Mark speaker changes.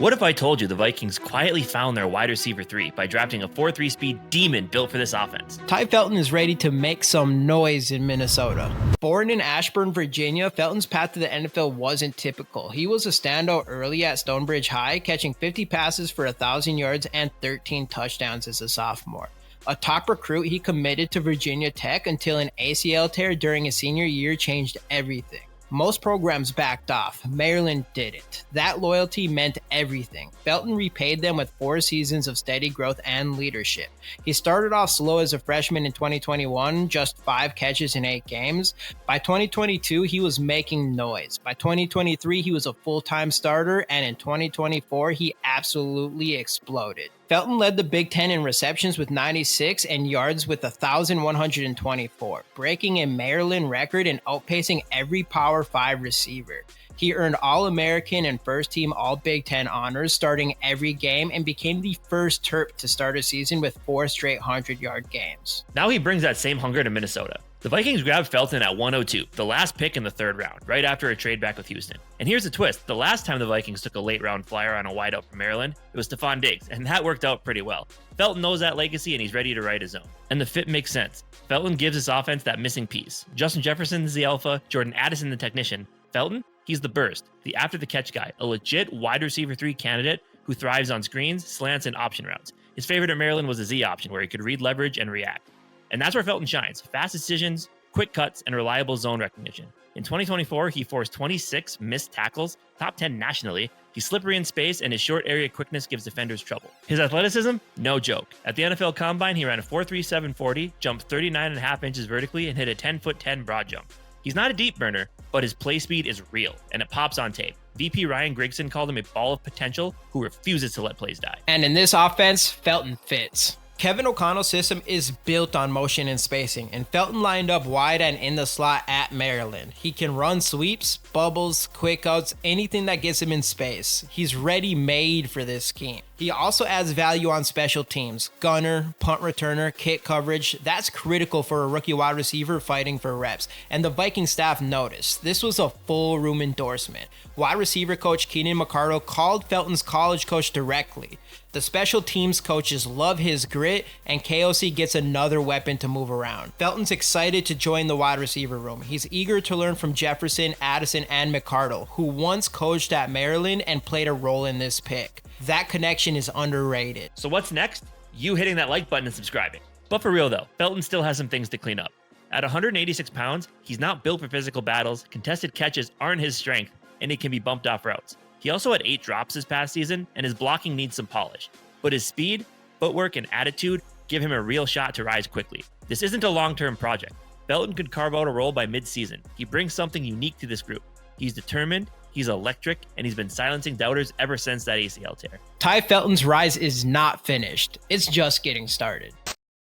Speaker 1: What if I told you the Vikings quietly found their wide receiver 3 by drafting a 4.3 speed demon built for this offense?
Speaker 2: Taifelton is ready to make some noise in Minnesota. Born in Ashburn, Virginia, Felton's path to the NFL wasn't typical. He was a standout early at Stonebridge High, catching 50 passes for 1,000 yards and 13 touchdowns as a sophomore. A top recruit, he committed to Virginia Tech until an ACL tear during his senior year changed everything. Most programs backed off. Maryland didn't. That loyalty meant everything. Felton repaid them with 4 seasons of steady growth and leadership. He started off slow as a freshman in 2021, just 5 catches in 8 games. By 2022, he was making noise. By 2023, he was a full-time starter, and in 2024, he absolutely exploded. Felton led the Big Ten in receptions with 96 and yards with 1,124, breaking a Maryland record and outpacing every Power 5 receiver. He earned All-American and first-team All-Big Ten honors starting every game and became the first Terp to start a season with 4 straight 100-yard games.
Speaker 1: Now he brings that same hunger to Minnesota. The Vikings grabbed Felton at 102, the last pick in the 3rd round, right after a trade back with Houston. And here's the twist. The last time the Vikings took a late-round flyer on a wideout from Maryland, it was Stephon Diggs, and that worked out pretty well. Felton knows that legacy, and he's ready to write his own. And the fit makes sense. Felton gives his offense that missing piece. Justin Jefferson's the alpha, Jordan Addison the technician. Felton, he's the burst, the after-the-catch guy, a legit wide receiver 3 candidate who thrives on screens, slants, and option routes. His favorite at Maryland was the Z option, where he could read leverage and react. And that's where Felton shines. Fast decisions, quick cuts, and reliable zone recognition. In 2024, he forced 26 missed tackles, top 10 nationally. He's slippery in space, and his short area quickness gives defenders trouble. His athleticism? No joke. At the NFL Combine, he ran a 4.37 40, jumped 39.5 inches vertically, and hit a 10'10" broad jump. He's not a deep burner, but his play speed is real, and it pops on tape. VP Ryan Grigson called him a ball of potential who refuses to let plays die.
Speaker 2: And in this offense, Felton fits. Kevin O'Connell's system is built on motion and spacing, and Felton lined up wide and in the slot at Maryland. He can run sweeps, bubbles, quick outs, anything that gets him in space. He's ready-made for this scheme. He also adds value on special teams. Gunner, punt returner, kick coverage. That's critical for a rookie wide receiver fighting for reps. And the Viking staff noticed. This was a full room endorsement. Wide receiver coach Keenan McCardle called Felton's college coach directly. The special teams coaches love his grit, and KOC gets another weapon to move around. Felton's excited to join the wide receiver room. He's eager to learn from Jefferson, Addison, and McCardle, who once coached at Maryland and played a role in this pick. That connection is underrated.
Speaker 1: So what's next? You hitting that like button and subscribing. But for real though, Felton still has some things to clean up. At 186 pounds, he's not built for physical battles, contested catches aren't his strength, and he can be bumped off routes. He also had 8 drops this past season, and his blocking needs some polish. But his speed, footwork, and attitude give him a real shot to rise quickly. This isn't a long-term project. Felton could carve out a role by mid-season. He brings something unique to this group. He's determined, he's electric, and he's been silencing doubters ever since that ACL tear.
Speaker 2: Taifelton's rise is not finished. It's just getting started.